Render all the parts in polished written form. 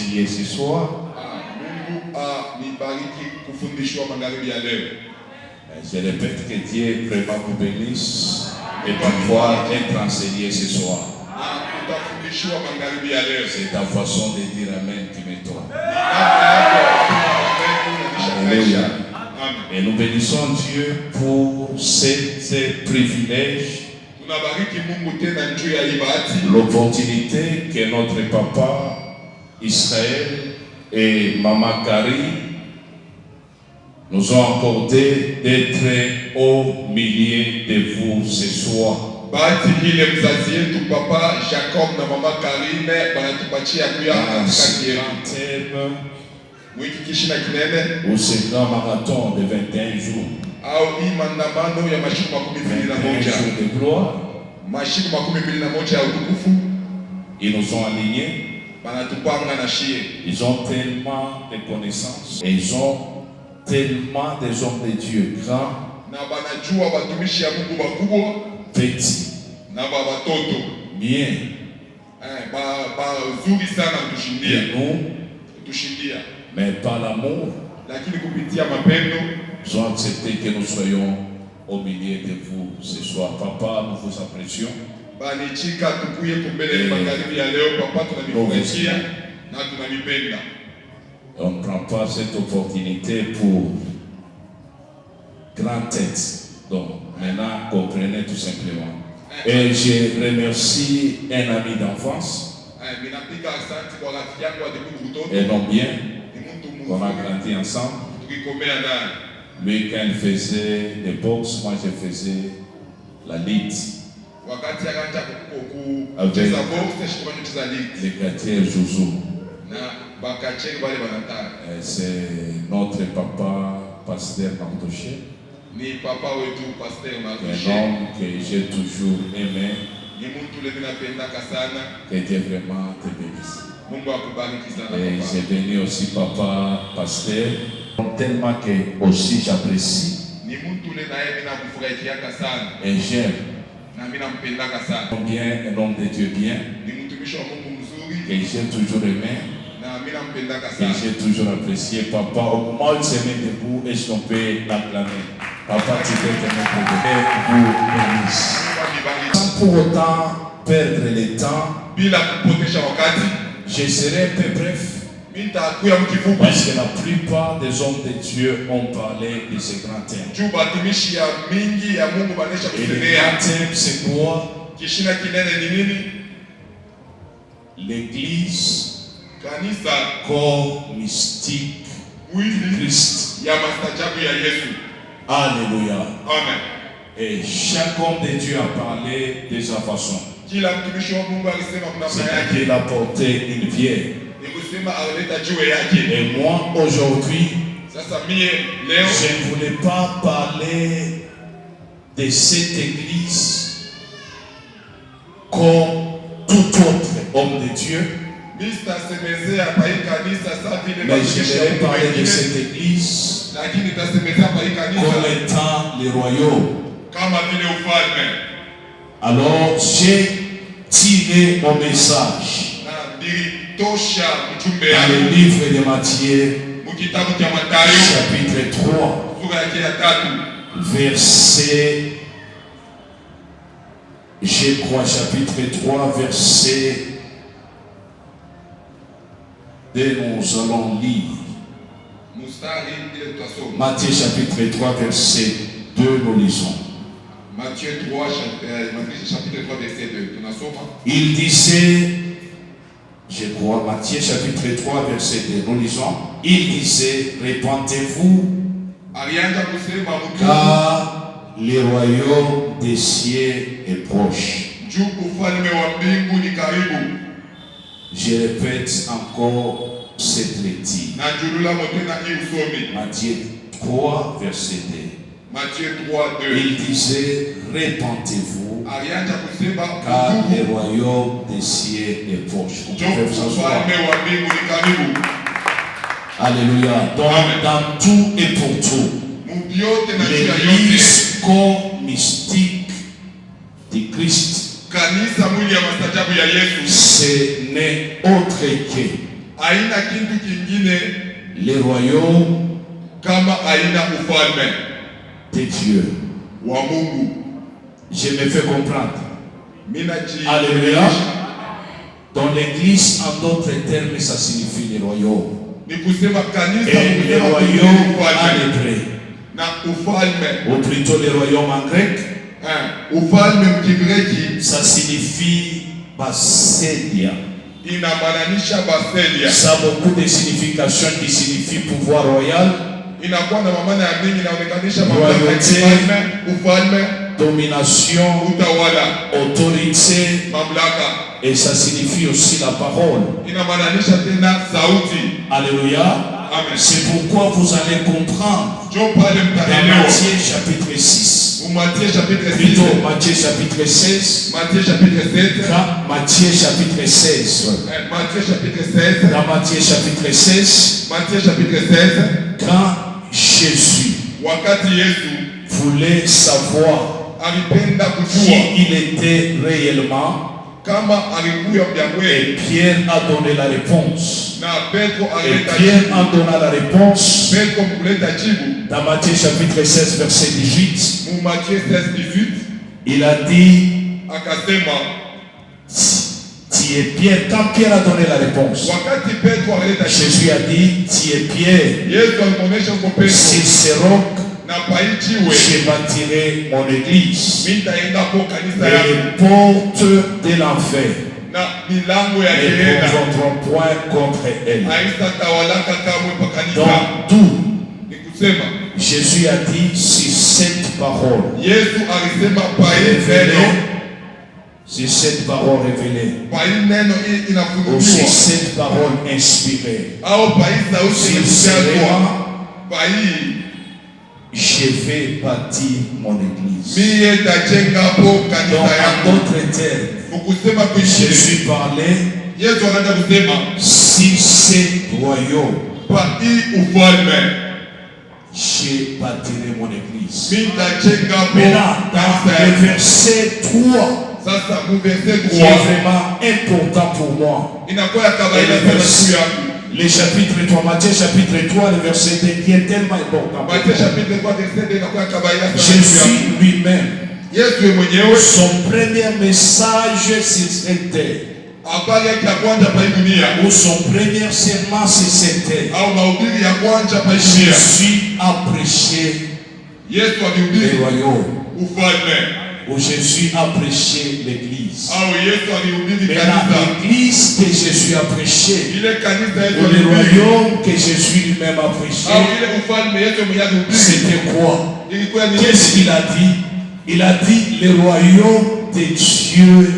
enseigner ce soir. Je répète que Dieu vraiment vous bénisse et pouvoir être enseigné ce soir. C'est ta façon de dire Amen qui m'étonne. Alléluia. Et nous bénissons Dieu pour ce privilège, l'opportunité que notre papa Israël et maman Carrie nous ont accordé d'être au milieu de vous ce soir. Ou ce grand marathon de 21 jours. 21 jours de gloire. Ils nous ont alignés. Ils ont tellement de connaissances. Et ils ont tellement des hommes de Dieu grands, petits, bien, et nous, mais par l'amour, ils ont accepté que nous soyons au milieu de vous ce soir. Papa, nous vous apprécions. On ne prend pas cette opportunité pour grande tête. Donc, maintenant, comprenez tout simplement. Et je remercie un ami d'enfance. Et non bien, on a grandi ensemble. Lui, quand il faisait des box, moi, je faisais la lutte. Avec les quartiers Jouzou. C'est notre papa, pasteur Mardoché. Un homme que j'ai toujours aimé. Que Dieu vraiment te bénisse. Et j'ai béni aussi papa, pasteur. Tellement que aussi j'apprécie. Et j'aime. Bien, un homme de Dieu bien. Que j'ai toujours aimé. Et j'ai toujours apprécié papa. Au moment où il se met debout, est-ce qu'on peut l'acclamer? Papa, tu peux te mettre debout et vous bénisse. Sans pour autant perdre le temps, je serai un peu bref. Parce que la plupart des hommes de Dieu ont parlé de ce grand thème. Et le grand thème, c'est quoi? L'église corps mystique du Christ. Alléluia. Amen. Et chaque homme de Dieu a parlé de sa façon. C'est-à-dire qu'il a porté une vieille. Et moi, aujourd'hui, je ne voulais pas parler de cette église comme tout autre homme de Dieu. Mais je vais parler de cette église comme étant le royaume. Alors, j'ai tiré mon message dans le livre de Matthieu, chapitre 3, verset, je crois, chapitre 3, verset 2, nous allons lire. Matthieu chapitre 3, verset 2, nous lisons. Matthieu chapitre 3, verset 2. Il disait, je crois, Matthieu chapitre 3, verset 2, nous lisons. Il disait, répentez-vous, car le royaume des cieux est proche. Je répète encore cette lecture. Matthieu 3, verset 2. Matthieu 3, 2. Il disait, répentez-vous, car le royaume des cieux est proche. Vous pouvez vous asseoir. Alléluia. Donc, dans tout et pour tout, l'église corps mystique du Christ, ce n'est autre que Aina kintu kingine. Les royaumes Kama aina ufalme. de Dieu. Wa Mungu. Je me fais comprendre. Minachi. Alléluia. Dans l'église, en d'autres termes, ça signifie les royaumes. Ni kusema kanisa Et les royaumes en hébreu. Na ufalme. Ou plutôt les royaumes en grec. Ufalme mkigreki. Ça signifie Basidia. Inamaanisha Basidia. Ça a beaucoup de significations qui signifient pouvoir royal. Inakuwa na maana ya mingi inaonekanisha mamlaka ya kifalme, ufalme, domination, utawala, autorité, mamlaka. Et ça signifie aussi la parole. Inamaanisha tena sauti. Alléluia. Amen. C'est pourquoi vous allez comprendre Njoo pale mtaelewa. dans Matthieu chapitre 6. Matthieu chapitre 6. Plutôt Matthieu chapitre 16. Matthieu chapitre 7. Matthieu chapitre 16. Matthieu chapitre 16. Dans Matthieu chapitre 16. Matthieu chapitre 16. Quand Jésus wakati Yesu voulait savoir alipenda kujua qui il était réellement, kama alikuwa et Pierre a donné la réponse. na Petro Et alileta Pierre jibu. en donna la réponse Petro kuleta jibu. dans Matthieu chapitre 16 verset 18. Mu Matthieu 16 18 Il a dit, akasema, tu es Pierre. Quand Pierre a donné la réponse, wakati Petro alileta jibu, Jésus a dit, tu es Pierre. Yesu alimuonesha kwa Petro, Sur ce roc, na paichiwe je bâtirai mon église. mitaenda kwa kanisa Et yako les portes de l'enfer na milango ya ne gereza prévaudront point contre elle. haitatawalaka kamwe pa kanisa. Donc, d'où Ni kusema Jésus a dit sur cette parole Yesu alisema pa hii révélée, neno, sur cette parole révélée, pa hii neno hii ou sur inafunuliwa cette parole inspirée, au pa hii sauti sur ce inajazwa, roc, pa hii je vais bâtir mon église. mie tajenga hapo Donc, kanisa en yangu. d'autres termes, Ukusema kwingine Jésus parlait Yesu anaanza kusema si ce royaume, pa hii ufalme je bâtirai mon église. mimi tajenga hapo Maintenant, dans kanisa le yangu. verset 3, Sasa mu verset qui est 3 vraiment important pour moi, inakuwa ya kawaida sana juu yangu. le chapitre 3, Matthieu chapitre 3, le verset 2, qui est tellement important pour Matthieu moi. chapitre 3 verset 2 inakuwa ya kawaida sana juu yangu. Jésus lui-même, Yesu yeye mwenyewe son premier message sur cette terre, habari yake ya kwanza pa hii dunia ou son premier serment sur cette terre, au mahubiri ya kwanza pa hii dunia, Jésus a prêché Yesu le alihubiri royaume, ufalme où Jésus a prêché l'église. au Yesu alihubiri Maintenant, kanisa. l'église que Jésus a prêché, Ile kanisa Yesu ou le alihubiri royaume que Jésus lui-même a prêché, au ile ufalme Yesu mwenyewe alihubiri c'était quoi? ilikuwa ni Qu'est-ce qu'il a dit? Il a dit, le royaume de Dieu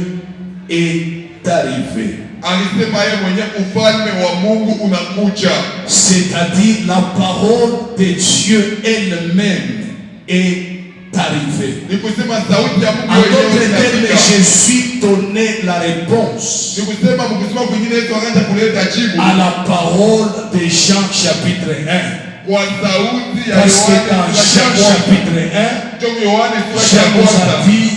est arrivé. alisema yeye mwenyewe ufalme wa Mungu unakuja. C'est-à-dire la parole de Dieu elle-même est arrivée. Ni kusema sauti ya Mungu En d'autres termes, inafika. Jésus donnait la réponse Ni kusema mkisema kwingine Yesu akaanza kuleta jibu à la parole de Jean chapitre 1. kwa sauti ya Parce que Yohana dans sura Jean ya kwanza. chapitre 1, Ndio Yohana sura Jean ya nous a kwanza. dit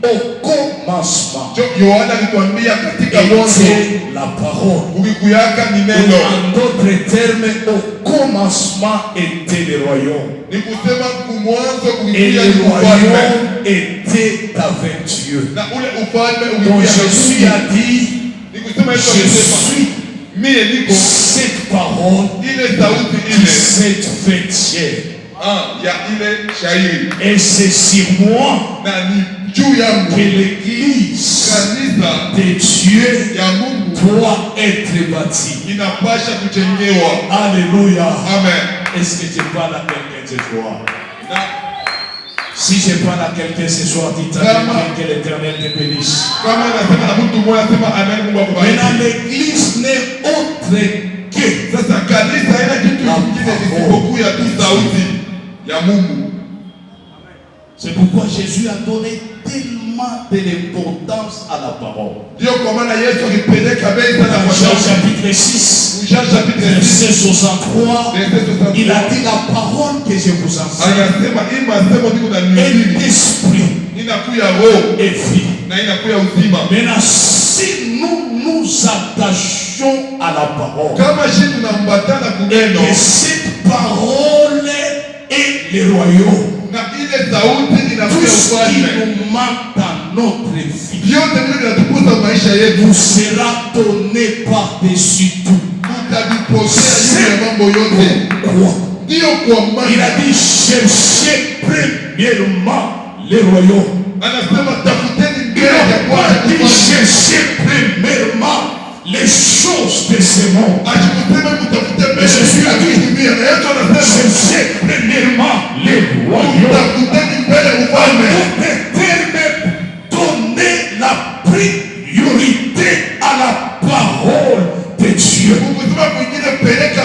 au commencement Ndio Yohana alituambia katika mwanzo était la parole. ukikuyaka ni Ou neno. en d'autres termes, au commencement était le royaume. Ni kusema kumwanzo Et ukikuya le ni ufalme. royaume était avec Dieu. Na ule ufalme Donc ukikuya Jésus a dit, ni kusema Yesu je alisema suis mie niko cette parole ile sauti qui ile s'est faite chair. ya ile shairi Et c'est sur moi na ni juu yangu que l'église kanisa de Dieu ya Mungu doit être bâtie. inapasha kujengewa. Alléluia. Amen. Est-ce que je parle à quelqu'un ce soir? Na Si je parle à quelqu'un ce soir, dis à quelqu'un que l'Éternel te bénisse. kama nasema na mtu mmoja sema amen, Mungu akubariki. Maintenant, l'église n'est autre que Sasa kanisa haina kitu kingine isipokuwa tu sauti ya Mungu. C'est pourquoi Jésus a donné tellement de l'importance à la parole. Ndio kwa maana Yesu alipeleka bei sana Dans kwa Jean sauti. chapitre 6, Jean chapitre 6 verset 63, verset 63. il a dit la parole que je vous enseigne Anasema hii masemo niko na est nihubiri esprit inakuya roho et vie. na inakuya uzima. Maintenant, si nous nous attachons à la parole. Et Et cette parole est le royaume. Tout ce qui nous manque dans notre vie nous sera donné par-dessus tout. Pourquoi? Il a dit cherchez premièrement le royaume. Il n'a pas dit chercher premièrement les choses de ce monde. Mais Jésus a dit chercher premièrement le royaume. Donner la priorité à la parole de Dieu.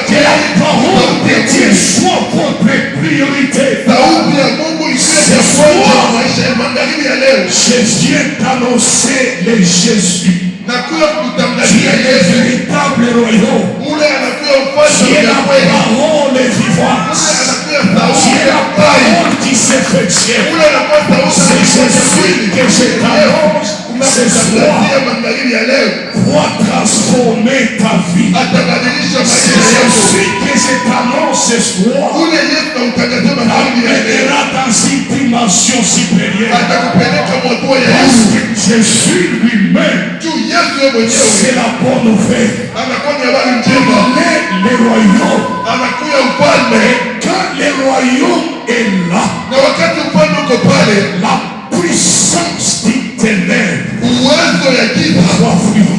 Que la parole de Dieu soit votre priorité. Ce soir, je viens d'annoncer le Jésus. Qui est le véritable royaume. Qui est la parole vivante. Qui est la parole qui s'effectue. C'est Jésus que je t'annonce ce soir pour transformer ta vie. C'est Jésus que je t'annonce ce soir t'amènera dans une dimension supérieure. Parce que Jésus lui-même, c'est la bonne nouvelle. Il est le royaume. Et quand le royaume est là, la puissance du ténèbre doit fuir.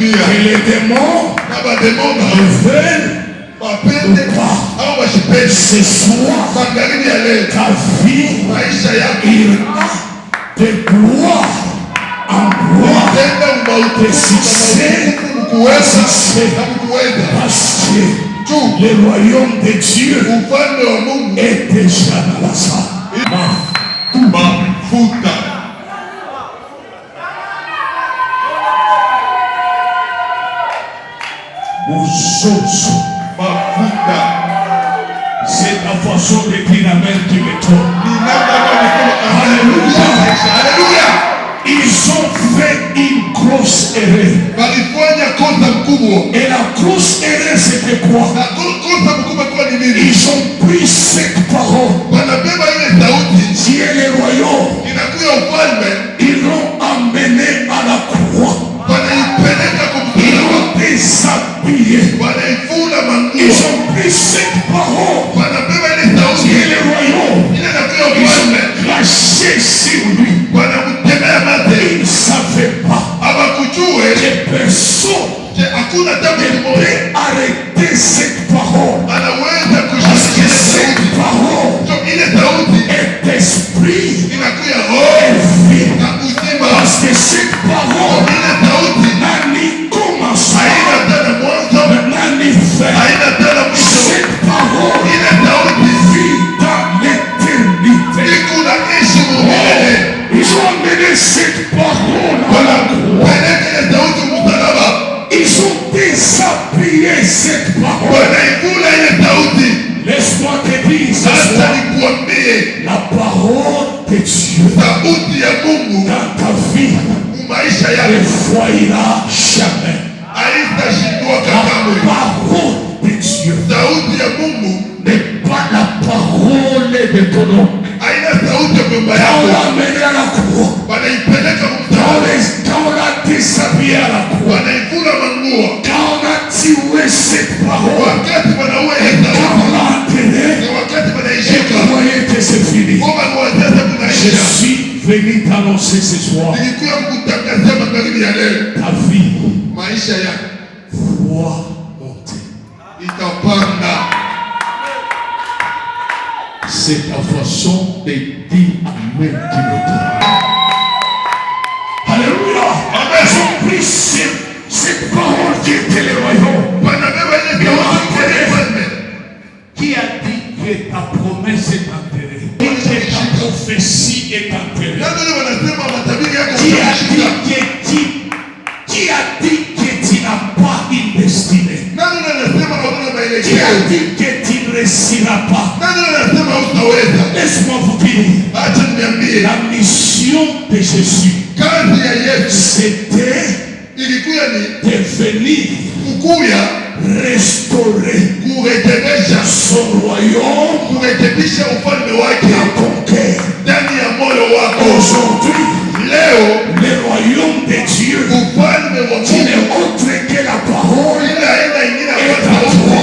Et les démons veulent ce soir, ta vie ira de gloire en gloire, de succès en succès, parce que le royaume de Dieu est déjà dans la salle. C'est ta façon de dire amen qui me trompe. Alléluia. Ils ont fait une grosse erreur. Et la grosse erreur c'était quoi? Ils ont pris cette parole qui est le royaume. Ils l'ont amené à la croix. Ils l'ont déshabillé. Ils ont pris cette parole qui est le royaume. Ils ont craché sur lui. Ils ne savaient pas que personne ne peut arrêter cette parole. Parce que cette parole est esprit et vie. Parce que cette parole n'a ni commencé, n'a ni fait. Cette parole vit dans l'éternité. Ils ont amené cette parole à la croix. Ils ont déshabillé cette parole. Laisse-moi te dire ce soir, la parole de Dieu dans ta vie ne faillira jamais. La parole de Dieu n'est pas la parole de ton homme. Quand on l'a amené à la croix, quand on l'a déshabillé à la croix, quand on a tué cette parole, quand on l'a enterré, et croyez que c'est fini. Je suis venu t'annoncer ce soir ta vie va monter. C'est ta façon de dire amen qui me donne. Alléluia. Ils ont pris cette parole qui était le royaume. Qui a dit que ta promesse est enterrée? Que ta prophétie est enterrée? Qui a dit que tu n'as pas une destinée? Qui a dit que tu ne réussiras pas? Laisse-moi vous dire, la mission de Jésus, c'était ilikuya ni devenir, kukuya restaurer kurekebisha son royaume, kurekebisha ufalme wake la conquête. ndani ya moyo wako. Aujourd'hui, Leo le royaume de Dieu, ufalme wa qui n'est Mungu autre que la parole, ila aina ingine est kwa en sauti toi.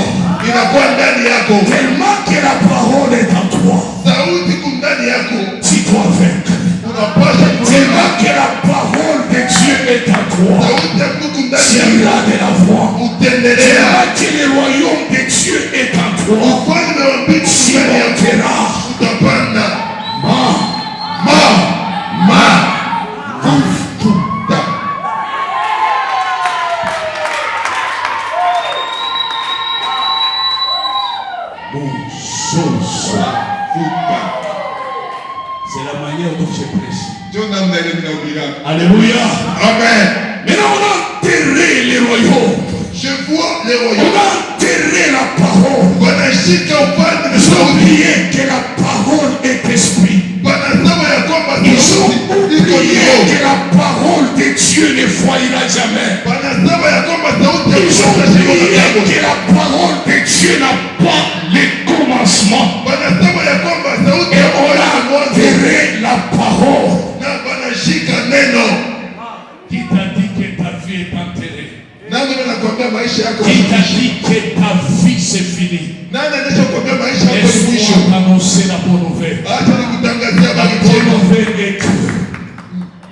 inakuwa ndani yako. Tellement que la parole est en toi, Sauti ndani yako tu dois vaincre. unapasha kusema. Tellement que la parole de Dieu est en toi, Sauti ya Mungu ndani tu yako iras de l'avant. utendelea. Tellement que le royaume de Dieu est en toi, Ufalme wa mbingu tu ndani yako monteras. utapanda. Kufuta. Kufuta. C'est la manière dont je prêche. Ndio namna ile ninahubiri. Alléluia. Amen. Maintenant, on a enterré le royaume. Je vois les On royaumes. a enterré la parole. Wanashika ufalme na Ils ont sauti. oublié que la parole est esprit. Wanasema ya kwamba Ils ont sauti iko oublié roho. que la parole de Dieu ne faillira jamais. Wanasema ya kwamba sauti ya Ils ont Mungu inashika oublié mambo. que la parole de Dieu n'a pas le commencement. Wanasema ya kwamba sauti Et ya on Mungu a ina mwanzo. enterré la parole. Na wanashika neno. Qui t'a dit que ta vie est enterrée? Nani anakuambia maisha yako Qui t'a yamekwisha? dit que ta vie c'est fini? Nani anachokuambia maisha yako ni mwisho? Laisse-moi t'annoncer la bonne nouvelle. Acha nikutangazia La habari bonne njema. nouvelle est que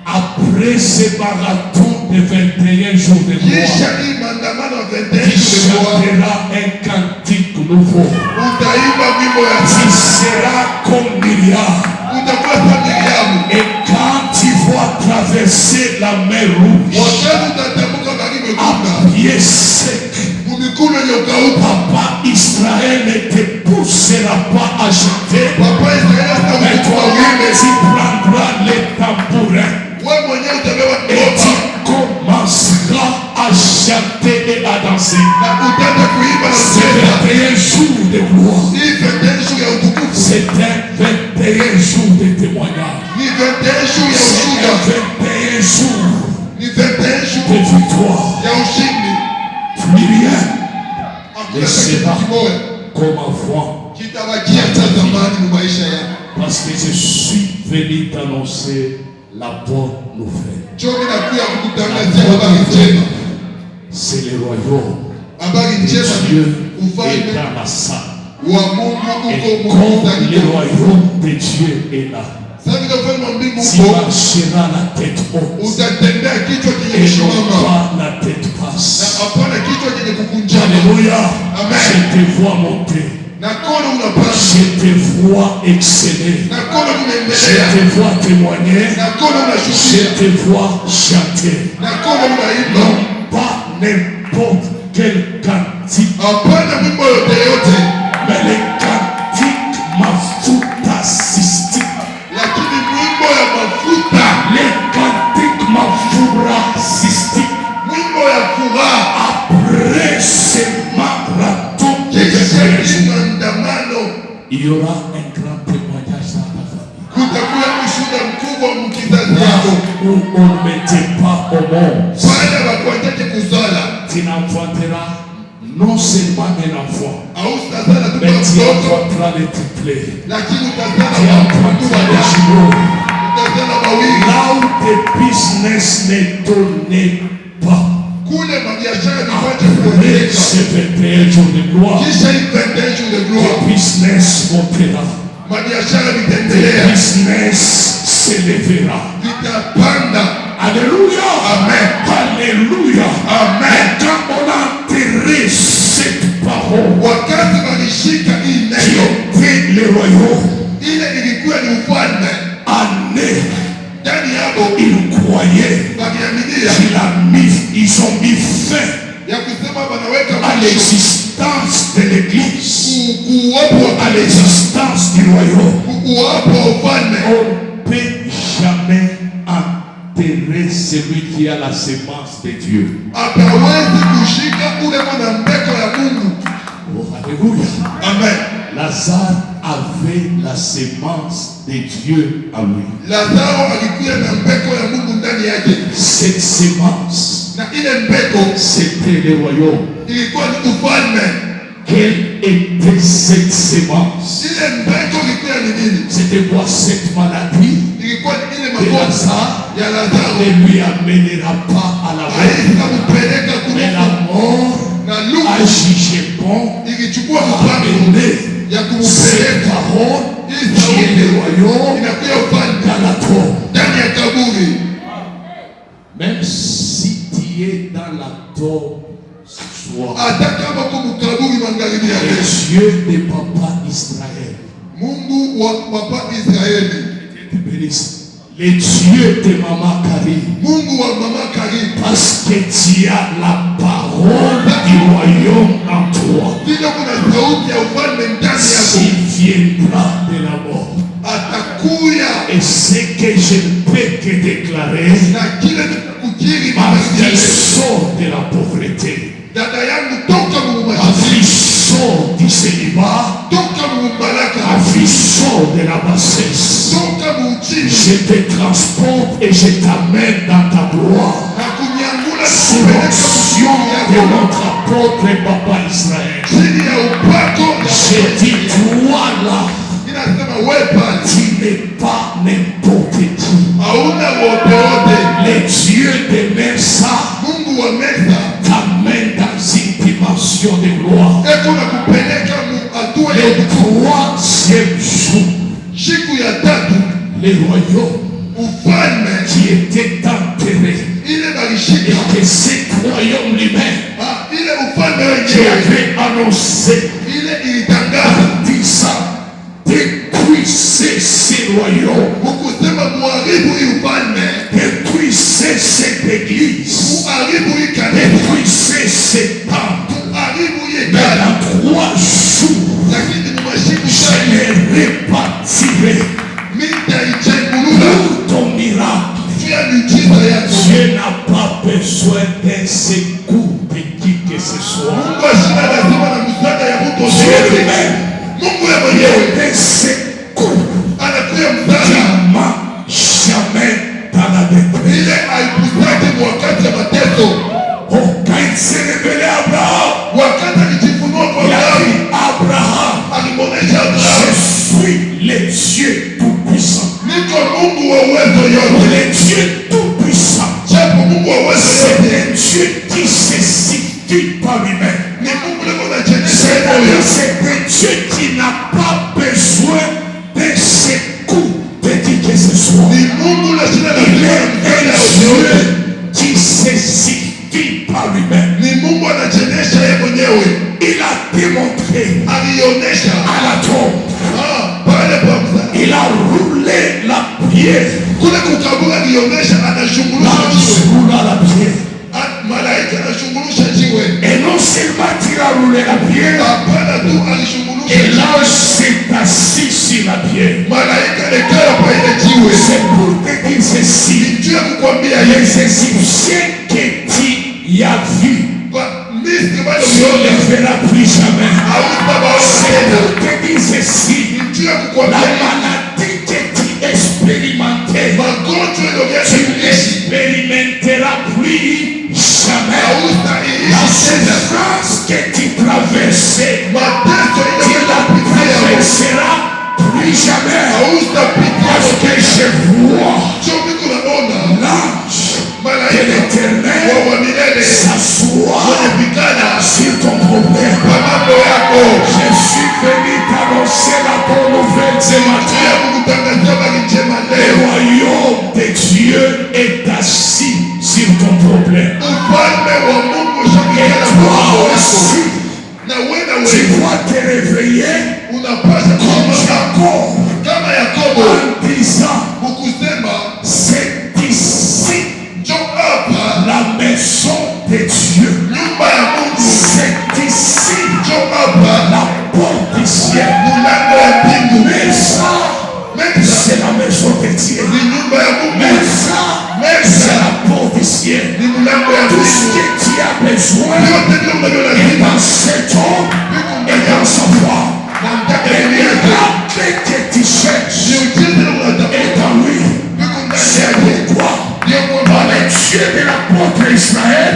après ce marathon de 21 jours de Kisha gloire, hii maandamano ya tu 21 jours chanteras un cantique nouveau. utaimba wimbo ya Tu seras comme Myriam. utakuwa kama Miriamu. Et quand tu vas traverser la mer rouge Wakati utatamka bahari à mekundu, pied sec, mikono iliyokauka, papa Israël ne te poussera pas à jeter. Papa Israeli Mais atakuchukua toi-même, wimbo. tu prendras les tambourins Wewe mwenyewe utabeba et tu ngoma commenceras à chanter et à danser. na utaanza kuimba na C'est kucheza. 21 jours de gloire. Ni 21 jours ya utukufu, C'est un 21 jours de témoignage. ni 21 jours ya C'est ushuhuda, un 21 jours ni 21 de jours victoire. ya ushindi. Plus rien Hakuna ne kitu sera kimoja comme avant. kitabakia cha zamani mu maisha yako. Parce que je suis venu t'annoncer la bonne nouvelle. Njoo mimi nakuja La kukutangazia bonne habari njema. nouvelle, c'est le royaume Habari de njema ni Dieu est ufalme dans la salle. wa Mungu Et uko comme Mungu le ndani. royaume de Dieu est là, Sasa vile ufalme wa mbingu tu uko, marcheras la tête haute utatembea kichwa et chenye non kusimama pas la tête na basse. hapana kichwa chenye kukunjama. Alléluia. Amen. Je te vois monter. Na kono unapanda, Je te vois exceller. na kono Je unaendelea, te vois témoigner. na kono Je unashuhudia, te vois chanter. na kono unaimba. Non pas n'importe quel cantique, Hapana wimbo yote, mais le cantique mafuta sistik. lakini wimbo ya mafuta, Le cantique mafura sistik. wimbo ya furaha. Après ce marathon de Kisha 21 hii jours, maandamano il y aura un grand témoignage dans ta famille. kutakuwa ushuhuda mkubwa mkizazi Là yako. où on ne mettait pas au monde, Pale wakuachache kuzala tu n'enfanteras non seulement un enfant, au utazala tu mais tu mtoto, enfanteras les triplés. lakini Tu utazala enfanteras les watatu, jumeaux. utazala wawili. Là où tes business ne donnaient pas. Kule mabiashara vipache Après kuongezeka. ces 21 jours de gloire, Kisha hii 21 jours de gloire, tes business montera. mabiashara Tes vitaendelea, business s'élèvera. vitapanda. Alléluia. Amen. Alléluia. Amen. Quand on a enterré cette parole, Wakati walishika hii qui neno, était le royaume, ile ilikuwa ni ufalme année, ndani yao, ils croyaient wakiaminia ils ont mis fin ya kusema wanaweka à mwisho l'existence de l'église, kuwapo à l'existence du royaume. kuwapo ufalme. On ne peut jamais enterrer celui qui a la sémence de Dieu. Hapawezi kushika ule mwana mbeko ya Mungu. Oh, alléluia. Amen. Lazare avait la sémence de Dieu à lui. Lazaro alikuwa na mbeko ya Mungu ndani yake, Cette sémence na na ile mbegu c'était le royaume. ilikuwa ni ufalme. Quelle était cette sémence? Ile mbegu ilikuwa ni nini? C'était quoi cette maladie? Ilikuwa ni ile Et magonjwa Lazare ya Lazaro. ne lui amènera pas à la mort. Haitampeleka Mais la kufa. mort Na a Luka jugé bon ilichukua à mpango amener ya cette kumpeleka parole qui est le royaume inakuya ufalme dans la tombe. ndani ya kaburi. Même si tu es dans la tombe ce soir, Hata kama kumu kaburi magharibi ya le leo, Dieu de papa Israël, Mungu wa papa Israeli, le Dieu de maman Karine, Mungu wa mama Karibu, parce que tu as la parole du royaume en toi, vile kuna sauti ya ufalme ndani yako, il viendra de la mort. atakuya Et ce que je ne peux que déclarer, na kile kukiri ma magharibi ya vie leo. sort de la pauvreté, Dada yangu toka ma mumaskini, vie sort du célibat, toka mumbaraka, ma vie sort de la bassesse. toka muuchini, Je te transporte et je t'amène dans ta gloire. na kunyangula Sous kupeleka l'onction mukini de yako notre apôtre Papa Israël. chini ya upako Je dis, toi là, inasema we pale tu n'es pas n'importe qui. hauna wote wote. Le Dieu de Mesa Mungu wa meza t'amène dans une dimension de gloire. eko na kupeleka mu hatua ya Le utukufu. troisième jour, Siku ya tatu le royaume ufalme qui était enterré, ile barishika et que cet royaume lui-même ile ufalme qui wenyewe avait annoncé ile ilitangaza en disant, détruisez ce royaume, ukusema muharibu hii ufalme, détruisez cette église, muharibu hii kanisa, détruisez ce temple. muharibu hii Mais kanisa. dans 3 jours, Lakini mu mashiku je tatu les répartirai nitaichengulula pour ton miracle. juu ya miujiza yako. Dieu n'a pas besoin d'un secours de qui que ce soit. Mungu ashina lazima na msaada ya mtu Dieu yote. lui-même Mungu ya est mwenyewe un secours anakuya qui msaada ne m'a jamais dans la détresse. ile aikusake wakati ya mateso. Oh, quand il s'est révélé à Abraham, Wakati alijifunua kwa il a Abrahamu, dit, Abraham, alimwonyesha je Abrahamu, suis le Dieu tout-puissant. niko Mungu wa uwezo yote. Le Dieu tout-puissant, Japo Mungu wa uwezo c'est yote un Dieu qui se situe par lui-même. ni Mungu leko nachenesha C'est-à-dire, moyo. c'est un Dieu qui n'a pas besoin d'un secours de qui que ce soit. Ni Mungu na shida na Il msaada est ya un yote. Dieu qui se situe par lui-même. Ni Mungu anachenesha yeye mwenyewe. Il a démontré Alionyesha à la tombe, pale pa msalaba. il a roulé la pierre. Kule kukabura alionyesha anashungulusha L'ange jiwe. roula la pierre. Malaika anashungulusha jiwe. Et non seulement il a roulé la pierre, Hapana tu alishungulusha et jiwe. l'ange s'est assis sur la pierre. Malaika alikaa pa ile jiwe. C'est pour te dire ceci. Juu ya kukwambia Les Yesu Égyptiens que tu y as vus, kwa Misri bado tu ne les uliona verras plus jamais. hautabaona C'est tena. pour te dire ceci. Juu ya La kukwambia maladie que tu expérimentais, magonjwa tu yaliyoishi n'expérimenteras plus jamais. La hautaishi tena. souffrance que tu traversais, Mateso tu ile la unapitia traverseras plus jamais. hautapitia Parce que je vois sio miko naona l'ange de malaika l'Éternel wa milele s'asseoir wanapigana sur ton problème. kwa mambo yako. Je suis venu t'annoncer la bonne nouvelle ce matin. Ya kukutangazia habari njema Le leo. royaume de Dieu est assis sur ton problème. Ufalme wa Mungu Et ushakuja kwa toi mambo yako. aussi, Na wewe tu wewe dois te réveiller unapaswa comme kuamka Jacob kama Yakobo en disant, ukusema c'est ici njoo hapa la maison de Dieu. nyumba ya Mungu, C'est ici njoo hapa la porte du ciel. mlango ya mbingu. Mais ça, Meza c'est la maison de Dieu. ni nyumba ya Mungu, Mais ça, c'est la porte du ciel. ni mlango ya Tout ce mbingu. que tu as besoin Yote ndio unavyo est lazima dans cet homme et dans sa foi. na mtaka Et ndani la yake. clé que tu cherches Miujiza ndio unatafuta est en lui. yuko ndani C'est yake. pourquoi Ndio dans kwamba les dieux de l'apôtre Israël,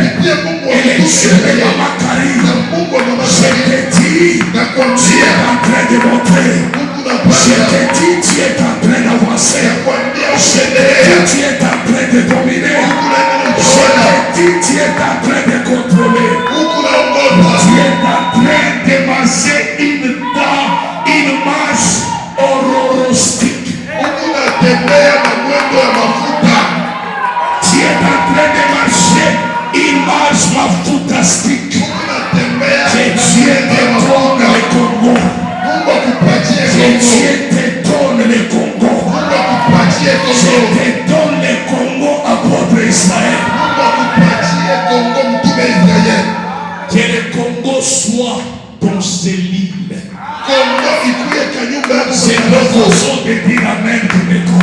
Tu es en train de monter. Je te dis, tu es en train d'avancer. Je te dis, tu es en train de dominer. Je te dis, tu es en train de contrôler. Tu es en train de marcher une marche horroristique. Tu es en train de marcher une marche mafutastique. Que Dieu te donne le Congo. Que Dieu te donne le Congo. Je te donne le Congo à votre Israël. Que le Congo soit dans ces lignes. C'est le façon de dire Amen pour le Congo.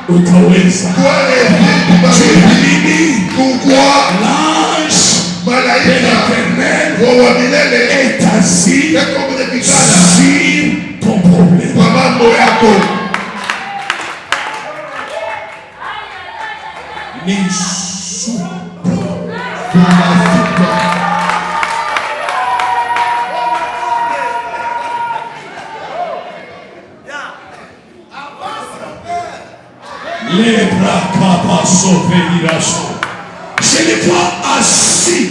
Utaweza. Pourquoi l'ange de l'Éternel est assis sur ton problème. Les bras capables sauver l'iracho. Je les vois assis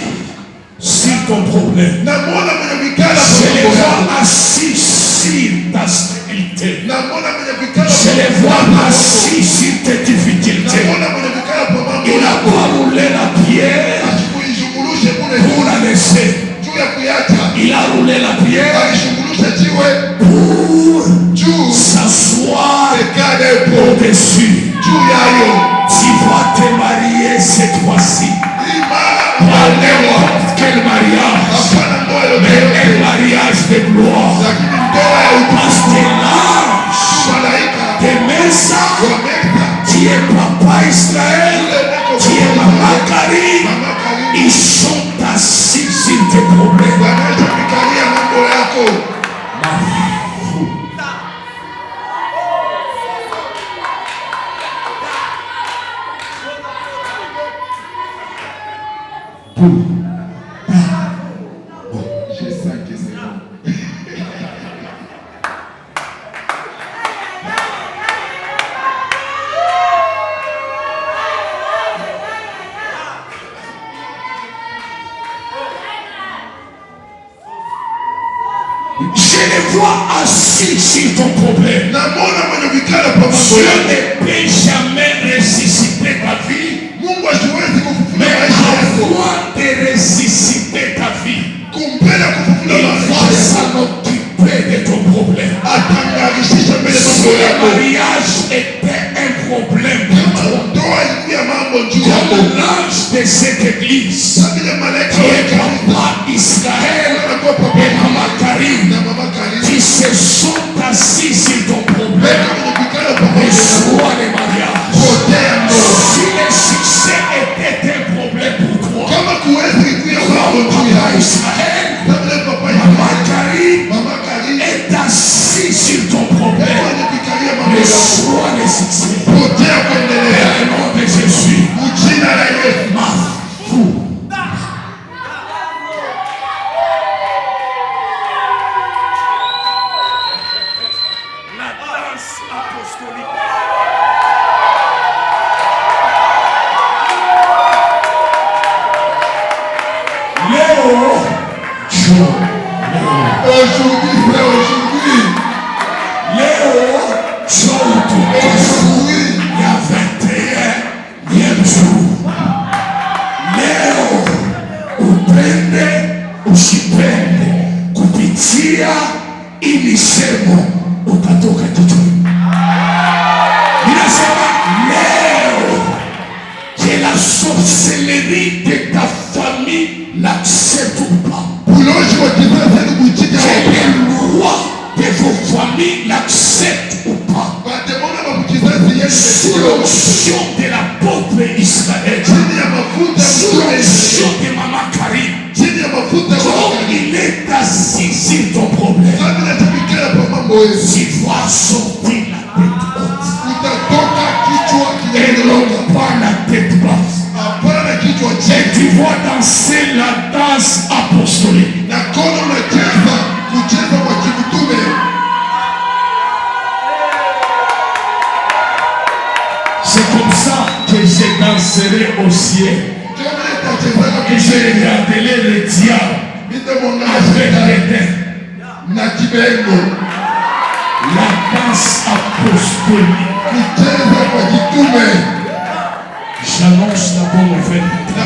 sur ton problème. Je les vois assis sur ta stabilité. Je les vois assis sur tes difficultés. Il n'a pas roulé la pierre pour la laisser. Il a roulé la pierre pour s'asseoir au-dessus. Tu vas te marier cette fois-ci. Pas n'importe quel mariage, mais un mariage de gloire. Parce que l'ange te met ça. Tu es papa Israël, tu es maman Karim. Ils sont assis sur tes problèmes. Je sens que c'est bon. Je les vois assis sur ton problème. Dieu ne peut jamais ressusciter ta vie. Mais avant de ressusciter ta vie, il va s'en occuper de ton problème. Ce mariage était un problème pour toi. Comme l'ange de cette église, qui est papa Israël et maman Karim, qui se sont assis sur ton problème. Et soit le mariage. Si le succès était un problème pour toi, papa Israël, maman Karim est assis sur ton problème. Mais soit le succès. Et le nom de Jésus. Ma fou. misemo utatoka kichwani. Ninasema leo que la sorcellerie de ta famille n'accepte pas. Que les lois de vos familles n'acceptent ou pas. Sous l'onction de l'apôtre Israël, sous l'onction de Maman Karim, comme il est assis sur ton problème, tu vas sortir la tête haute et non pas la tête basse. Et tu vas danser la danse apostolique. C'est comme ça que je danserai au ciel. Et je regarderai le diable avec l'éternel. La danse apostolique. J'annonce la bonne nouvelle. La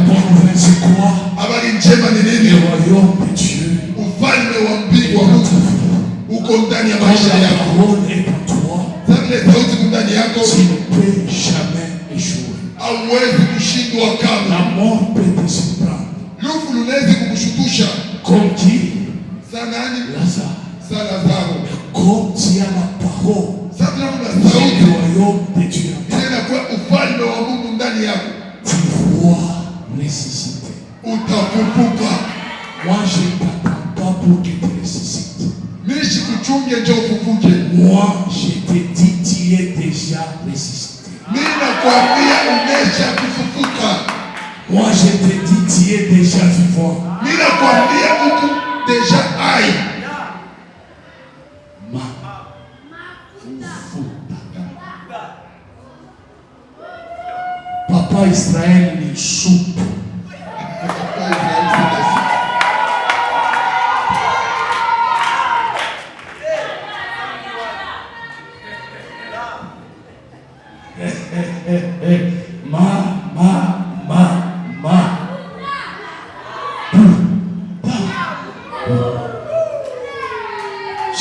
bonne nouvelle, c'est quoi? Le royaume de Dieu. Ukondani ya Quand maisha la yako. parole est en toi, Zile sauti kundani yako tu ne peux jamais échouer. hauwezi kushindwa kamwe. La mort peut te surprendre. Lufu lunaweza kukushutusha. Comme qui? Nani? Lazare. Sa Lazaro. Comme tu as la parole, Sasa kuna le sauti royaume de Dieu, ile inakuwa ufalme wa Mungu ndani yako. tu vois ressusciter. Utafufuka. Moi, je ne t'attends pas pour que tu ressuscites. Mishi kuchunge ndio ufufuke. Moi, je te dis, tu es déjà ressuscité. Mimi nakwambia umesha kufufuka. Moi, je te dis, tu es déjà vivant. Mimi nakwambia uko deja hai. Papa Israël ni soupe.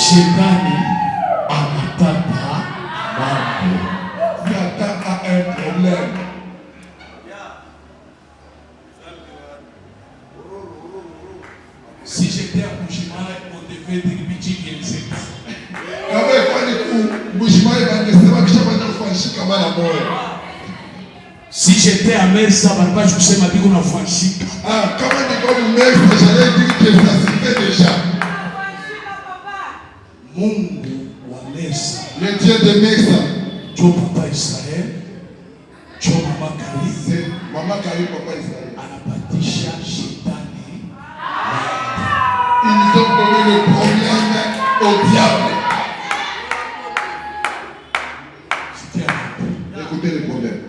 Shetani anataka mambo. Satan a un problème. Si j'étais à Bushimai, on devait dire Bichi Gensek. Kama kwani Bushimai bangesema kisha bana kufanyika mara moja. Si j'étais à Mesa, baba kusema biko nafanyika. Kama niko Mesa, j'allais dire que ça se fait déjà. Mungu wa Mesa, Le Dieu de Mesa, jo papa Israël, jo mama Karim, c'est Maman Karim, papa Israël. anapatisha shetani. Ils ont donné le problème au diable. Écoutez le problème.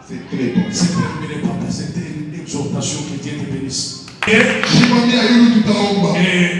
C'est très bon. C'est terminé, papa. C'était une exhortation que Dieu te bénisse. Shimamia yulu tutaomba. Et